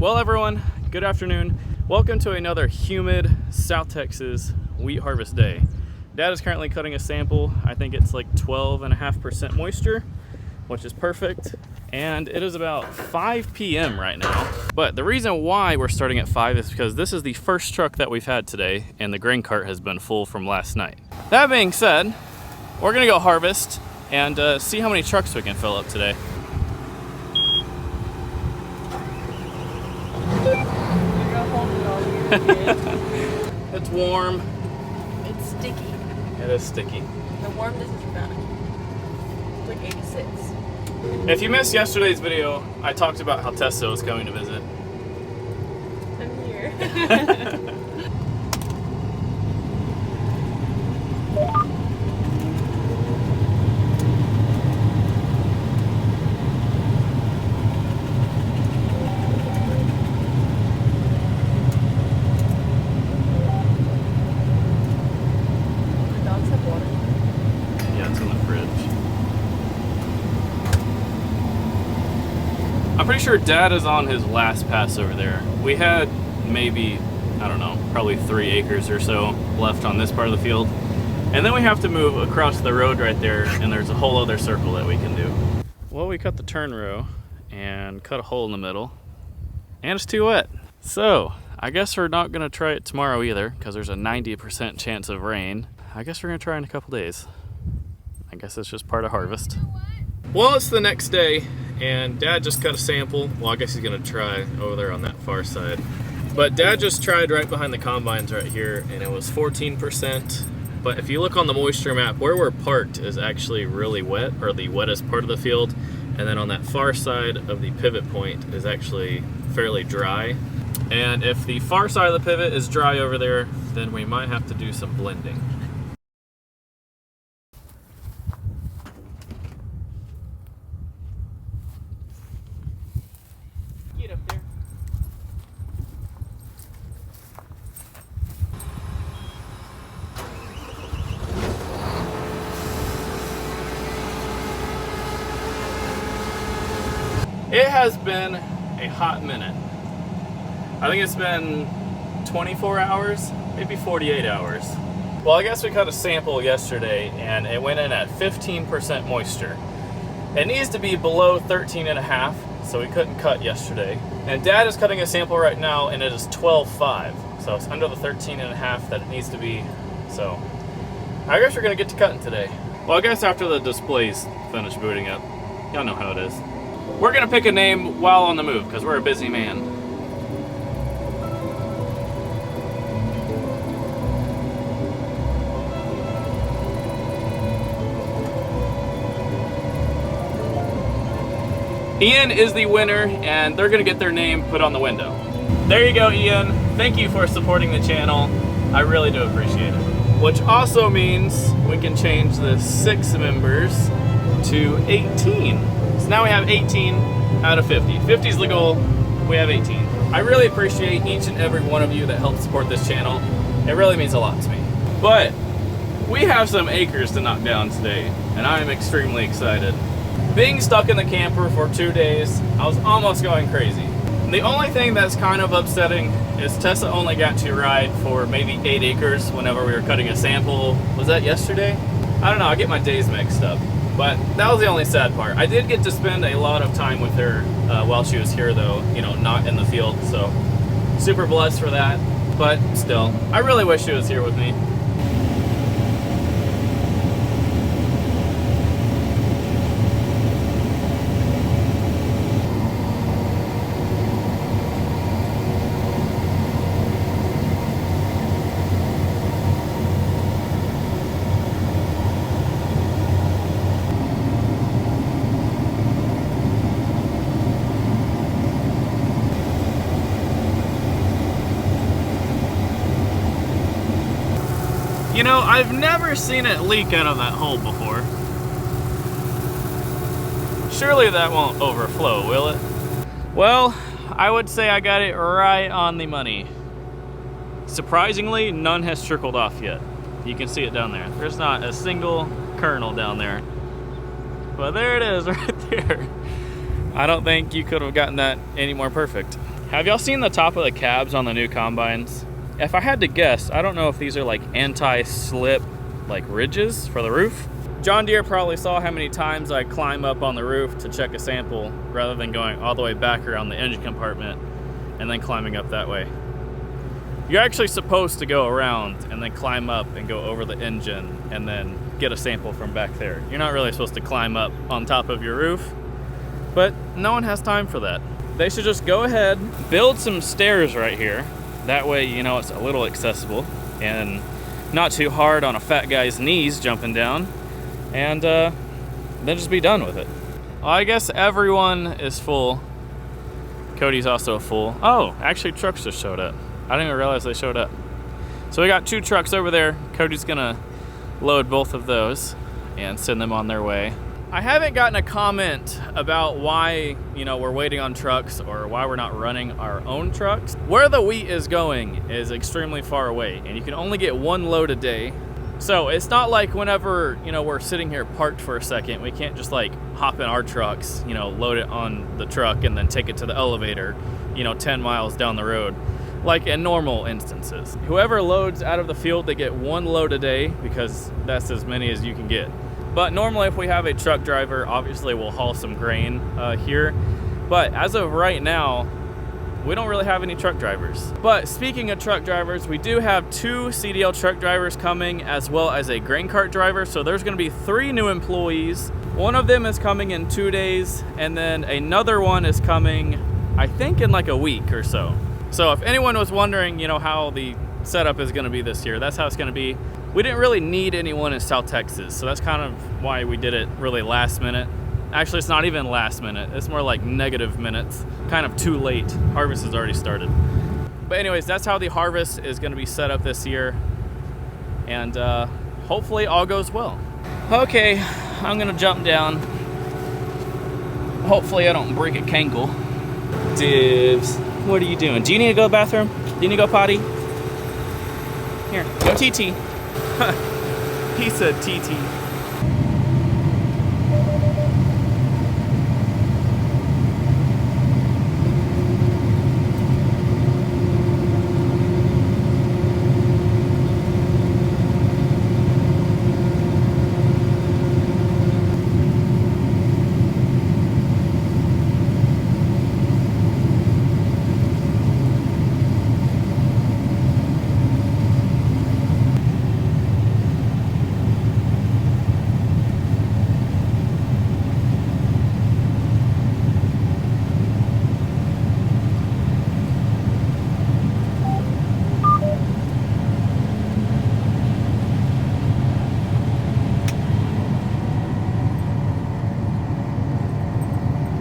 Well everyone, good afternoon. Welcome to another humid South Texas wheat harvest day. Dad is currently cutting a sample. I think it's like 12.5% moisture, which is perfect. And it is about 5 p.m. right now. But the reason why we're starting at 5 is because this is the first truck that we've had today, and the grain cart has been full from last night. That being said, we're gonna go harvest and see how many trucks we can fill up today. It's warm. It's sticky. It is sticky. The warmness is bad. It's like 86. If you missed yesterday's video, I talked about how Tessa was coming to visit. I'm here. I'm pretty sure Dad is on his last pass over there. We had maybe, I don't know, probably 3 acres or so left on this part of the field. And then we have to move across the road right there, and there's a whole other circle that we can do. Well, we cut the turn row and cut a hole in the middle, and it's too wet. So, I guess we're not gonna try it tomorrow either, because there's a 90% chance of rain. I guess we're gonna try in a couple days. I guess it's just part of harvest. Well, it's the next day, and Dad just cut a sample. Well, I guess he's gonna try over there on that far side. But Dad just tried right behind the combines right here, and it was 14%. But if you look on the moisture map, where we're parked is actually really wet, or the wettest part of the field. And then on that far side of the pivot point is actually fairly dry. And if the far side of the pivot is dry over there, then we might have to do some blending. Get up there. It has been a hot minute. I think it's been 24 hours, maybe 48 hours. Well, I guess we cut a sample yesterday and it went in at 15% moisture. It needs to be below 13.5, so we couldn't cut yesterday. And Dad is cutting a sample right now and it is 12.5, so it's under the 13.5 that it needs to be. So I guess we're gonna get to cutting today. Well, I guess after the displays finish booting up, y'all know how it is. We're gonna pick a name while on the move because we're a busy man. Ian is the winner, and they're gonna get their name put on the window. There you go, Ian. Thank you for supporting the channel. I really do appreciate it. Which also means we can change the 6 members to 18. So now we have 18 out of 50. 50 is the goal, we have 18. I really appreciate each and every one of you that helps support this channel. It really means a lot to me. But we have some acres to knock down today, and I am extremely excited. Being stuck in the camper for 2 days, I was almost going crazy. And the only thing that's kind of upsetting is Tessa only got to ride for maybe 8 acres whenever we were cutting a sample. Was that yesterday? I don't know, I get my days mixed up. But that was the only sad part. I did get to spend a lot of time with her while she was here though, you know, not in the field, so super blessed for that. But still, I really wish she was here with me. You know, I've never seen it leak out of that hole before. Surely that won't overflow, will it? Well, I would say I got it right on the money. Surprisingly, none has trickled off yet. You can see it down there. There's not a single kernel down there. But there it is right there. I don't think you could have gotten that any more perfect. Have y'all seen the top of the cabs on the new combines? If I had to guess, I don't know if these are like anti-slip like ridges for the roof. John Deere probably saw how many times I climb up on the roof to check a sample rather than going all the way back around the engine compartment and then climbing up that way. You're actually supposed to go around and then climb up and go over the engine and then get a sample from back there. You're not really supposed to climb up on top of your roof, but no one has time for that. They should just go ahead, build some stairs right here. That way, you know, it's a little accessible and not too hard on a fat guy's knees jumping down, and then just be done with it. Well, I guess everyone is full. Cody's also full. Oh, actually trucks just showed up. I didn't even realize they showed up. So we got 2 trucks over there. Cody's gonna load both of those and send them on their way. I haven't gotten a comment about why, you know, we're waiting on trucks or why we're not running our own trucks. Where the wheat is going is extremely far away, and you can only get 1 load a day. So it's not like whenever, you know, we're sitting here parked for a second, we can't just like hop in our trucks, you know, load it on the truck and then take it to the elevator, you know, 10 miles down the road, like in normal instances. Whoever loads out of the field, they get 1 load a day because that's as many as you can get. But normally if we have a truck driver, obviously we'll haul some grain here. But as of right now, we don't really have any truck drivers. But speaking of truck drivers, we do have 2 CDL truck drivers coming as well as a grain cart driver. So there's gonna be 3 new employees. One of them is coming in 2 days, and then another one is coming, I think, in like a week or so. So if anyone was wondering, you know, how the setup is gonna be this year, that's how it's gonna be. We didn't really need anyone in South Texas, so that's kind of why we did it really last minute. Actually, it's not even last minute. It's more like negative minutes, kind of too late. Harvest has already started. But anyways, that's how the harvest is gonna be set up this year. And hopefully all goes well. Okay, I'm gonna jump down. Hopefully I don't break a cankle. Dibs, what are you doing? Do you need to go to the bathroom? Do you need to go potty? Here, go TT. He said TT.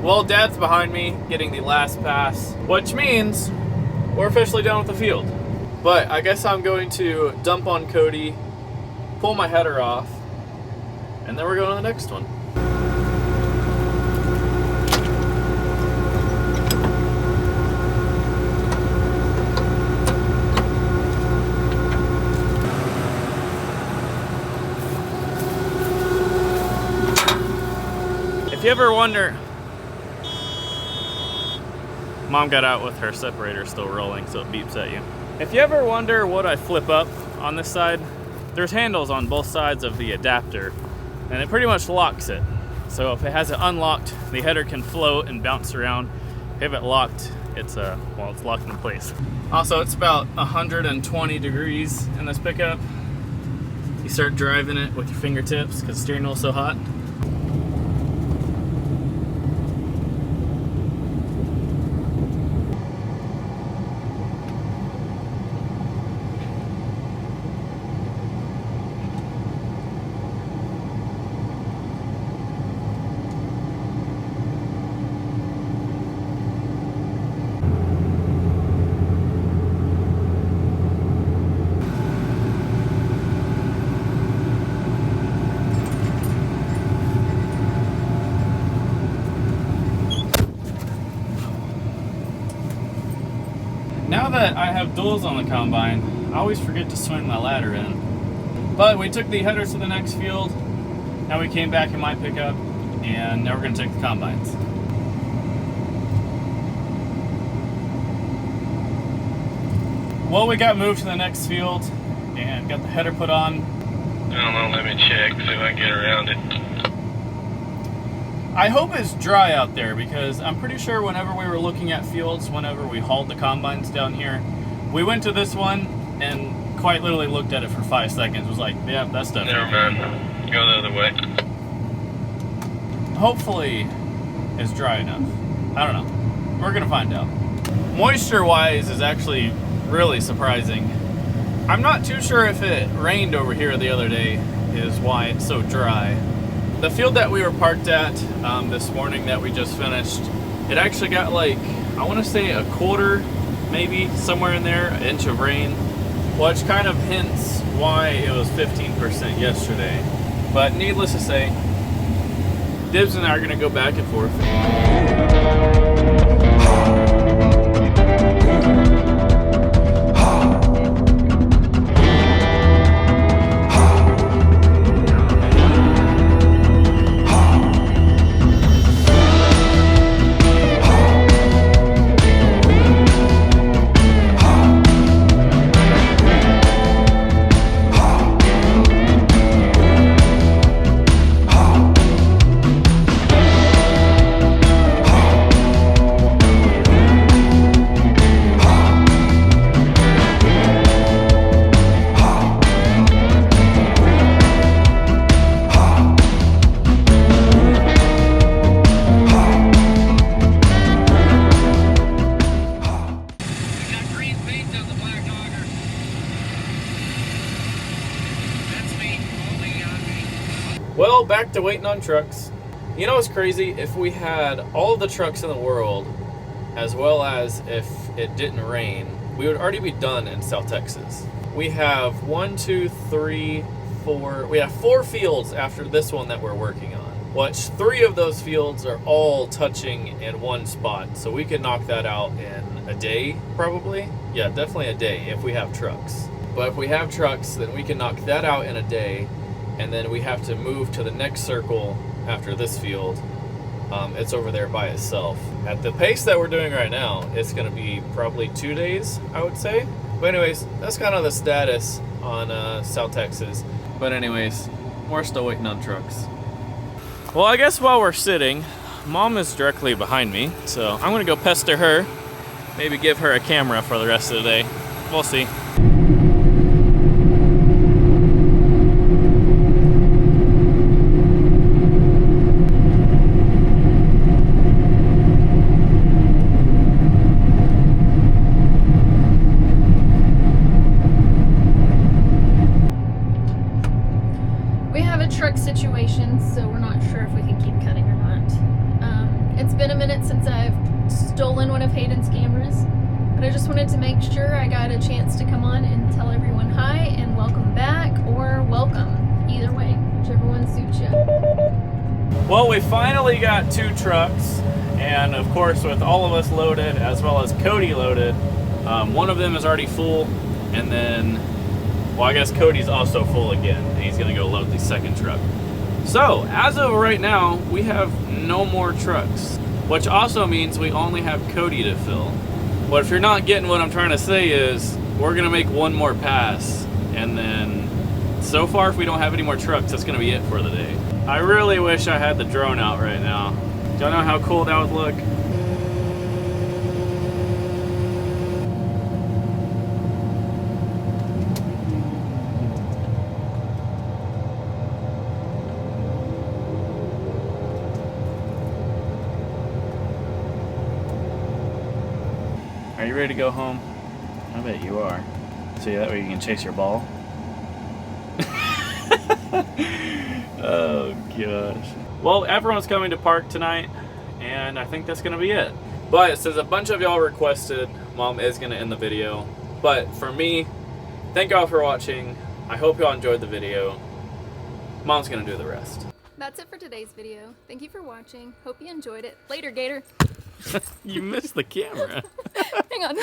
Well, Dad's behind me getting the last pass, which means we're officially done with the field. But I guess I'm going to dump on Cody, pull my header off, and then we're going to the next one. If you ever wonder, Mom got out with her separator still rolling, so it beeps at you. If you ever wonder what I flip up on this side, there's handles on both sides of the adapter, and it pretty much locks it. So if it has it unlocked, the header can float and bounce around. If it locked, it's locked in place. Also, it's about 120 degrees in this pickup. You start driving it with your fingertips because the steering wheel's so hot. Now that I have duals on the combine, I always forget to swing my ladder in. But we took the headers to the next field, now we came back in my pickup, and now we're gonna take the combines. Well, we got moved to the next field and got the header put on. I don't know, let me check, see if I can get around it. I hope it's dry out there because I'm pretty sure whenever we were looking at fields, whenever we hauled the combines down here, we went to this one and quite literally looked at it for 5 seconds. Was like, yeah, that's definitely. Never mind. Go the other way. Hopefully it's dry enough. I don't know. We're gonna find out. Moisture-wise is actually really surprising. I'm not too sure if it rained over here the other day is why it's so dry. The field that we were parked at this morning that we just finished, it actually got like, I want to say a quarter, maybe somewhere in there, an inch of rain, which kind of hints why it was 15% yesterday. But needless to say, Dibs and I are going to go back and forth. Well, back to waiting on trucks. You know what's crazy? If we had all the trucks in the world, as well as if it didn't rain, we would already be done in South Texas. We have 1, 2, 3, 4. We have 4 fields after this one that we're working on. Which 3 of those fields are all touching in one spot. So we could knock that out in a day, probably. Yeah, definitely a day if we have trucks. But if we have trucks, then we can knock that out in a day. And then we have to move to the next circle after this field. It's over there by itself. At the pace that we're doing right now, it's going to be probably 2 days, I would say. But anyways, that's kind of the status on South Texas. But anyways, we're still waiting on trucks. Well, I guess while we're sitting, Mom is directly behind me. So I'm going to go pester her. Maybe give her a camera for the rest of the day. We'll see. Truck situation, so we're not sure if we can keep cutting or not. It's been a minute since I've stolen one of Hayden's cameras, but I just wanted to make sure I got a chance to come on and tell everyone hi and welcome back, or welcome. Either way, whichever one suits you. Well, we finally got 2 trucks, and of course with all of us loaded, as well as Cody loaded, one of them is already full, and then well, I guess Cody's also full again, and he's gonna go load the second truck. So, as of right now, we have no more trucks, which also means we only have Cody to fill. But if you're not getting what I'm trying to say is, we're gonna make one more pass, and then, so far if we don't have any more trucks, that's gonna be it for the day. I really wish I had the drone out right now. Do y'all know how cool that would look? Are you ready to go home? I bet you are. So that way you can chase your ball. Oh gosh. Well, everyone's coming to park tonight, and I think that's gonna be it. But since a bunch of y'all requested, Mom is gonna end the video. But for me, thank y'all for watching. I hope y'all enjoyed the video. Mom's gonna do the rest. That's it for today's video. Thank you for watching. Hope you enjoyed it. Later, Gator. You missed the camera. Hang on.